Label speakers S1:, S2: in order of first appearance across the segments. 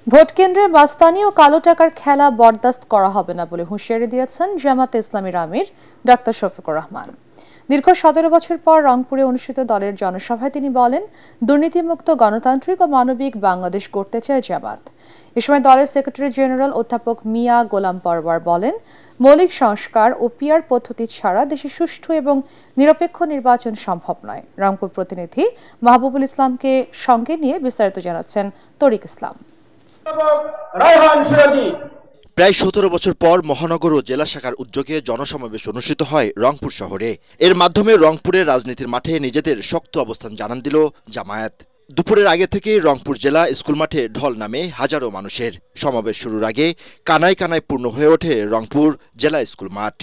S1: Vote কেন্দ্রে মাস্তানি ও কালো টাকার খেলা বরদাস্ত করা হবে না বলে হুঁশিয়ারি দিয়েছেন জামায়াতে ইসলামীর আমির ডাক্তার শফিকুর রহমান। দীর্ঘ 17 বছর পর রংপুরে অনুষ্ঠিত দলের জনসভায় তিনি বলেন, দুর্নীতিমুক্ত গণতান্ত্রিক ও মানবিক বাংলাদেশ গড়তে চায় জামাত। এ সময় দলের সেক্রেটারি জেনারেল অধ্যাপক মিয়া গোলাম পরওয়ার বলেন, মৌলিক সংস্কার ও পিআর পদ্ধতি ছাড়া দেশে সুষ্ঠু এবং নিরপেক্ষ নির্বাচন সম্ভব নয়। রংপুর প্রতিনিধি মাহবুবুল ইসলামকে সঙ্গে নিয়ে বিস্তারিত জানাচ্ছেন তরিক ইসলাম।
S2: প্রায় 17 বছর পর মহানগর ও জেলা শাখার উদ্যোগে জনসমাবেশ অনুষ্ঠিত হয় রংপুর শহরে। এর মাধ্যমে রংপুরের রাজনীতির মাঠে নিজেদের শক্ত অবস্থান জানান দিল জামায়াত। দুপুরের আগে থেকে রংপুর জেলা স্কুল মাঠে ঢল নামে হাজারো মানুষের। সমাবেশ শুরুর আগে কানায় কানায় পূর্ণ হয়ে ওঠে রংপুর জেলা স্কুল মাঠ।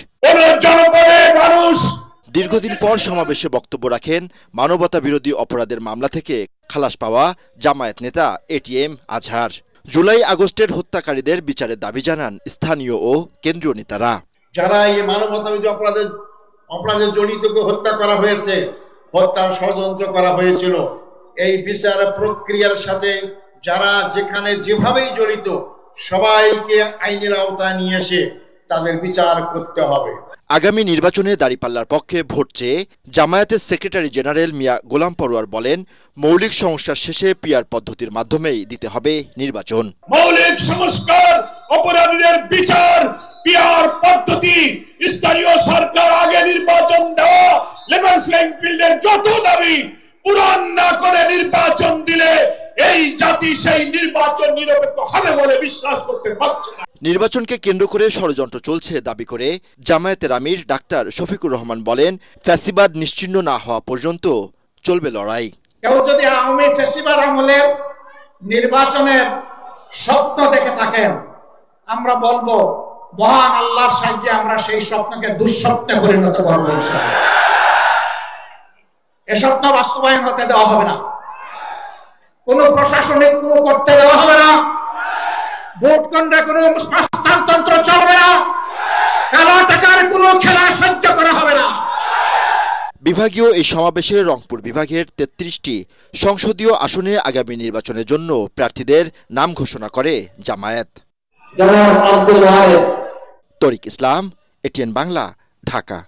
S2: দীর্ঘদিন পর সমাবেশে বক্তব্য রাখেন মানবতা বিরোধী অপরাধের মামলা থেকে খালাস পাওয়া জামায়াত নেতা এটিএম আজহার। জুলাই আগস্টের হত্যাকারীদের বিচারের দাবি জানান স্থানীয় ও কেন্দ্রীয় নেতারা।
S3: যারা এই মানবতা বিরোধী অপরাধে জড়িত হত্যা করা হয়েছে, হত্যার ষড়যন্ত্র করা হয়েছিল, এই বিচার প্রক্রিয়ার সাথে যারা যেখানে যেভাবেই জড়িত সবাইকে আইনের আওতায় নিয়ে এসে তাদের বিচার করতে হবে।
S2: আগামী নির্বাচনে দাঁড়িপাল্লার পক্ষে ভোট চেয়ে জামায়াতের সেক্রেটারি জেনারেল মিয়া গোলাম পরওয়ার বলেন, মৌলিক সংস্কার শেষে পিআর পদ্ধতির মাধ্যমেই দিতে হবে নির্বাচন।
S4: মৌলিক সংস্কার, অপরাধীদের বিচার, পিআর পদ্ধতি, স্থানীয় সরকার আগে নির্বাচন দেওয়া, লেভেল প্লেইং ফিল্ডের যত দাবি পূরণ না করে নির্বাচন দিলে এই জাতি সেই নির্বাচন নিরপেক্ষ হবে বলে বিশ্বাস করতে পারছে না।
S2: নির্বাচনকে কেন্দ্র করে ষড়যন্ত্র চলছে দাবি করে জামায়াতের আমির ডাক্তার শফিকুর রহমান বলেন, ফ্যাসিবাদ নিশ্চিহ্ন না হওয়া পর্যন্ত চলবে লড়াই।
S5: কেউ যদি আওয়ামী ফ্যাসিবাদ আমলের নির্বাচনের স্বপ্ন দেখে থাকেন, আমরা বলবো মহান আল্লাহর সাহায্যে আমরা সেই স্বপ্নকে দুঃস্বপ্নে পরিণত করবো ইনশাআল্লাহ। এ স্বপ্ন বাস্তবায়ন হতে দেওয়া হবে না, কোন প্রশাসনিক কূপ করতে দেওয়া হবে না, ভোট কেন্দ্রে কোনো হস্তান্তর চলবে না, কালো টাকার কোনো খেলা সহ্য করা হবে না।
S2: বিভাগীয় এই সমাবেশে রংপুর বিভাগের 33টি সংসদীয় আসনে আগামী নির্বাচনের জন্য প্রার্থীদের নাম ঘোষণা করে জামায়াত।
S6: তরিক
S2: ইসলাম, এটিএন বাংলা, ঢাকা।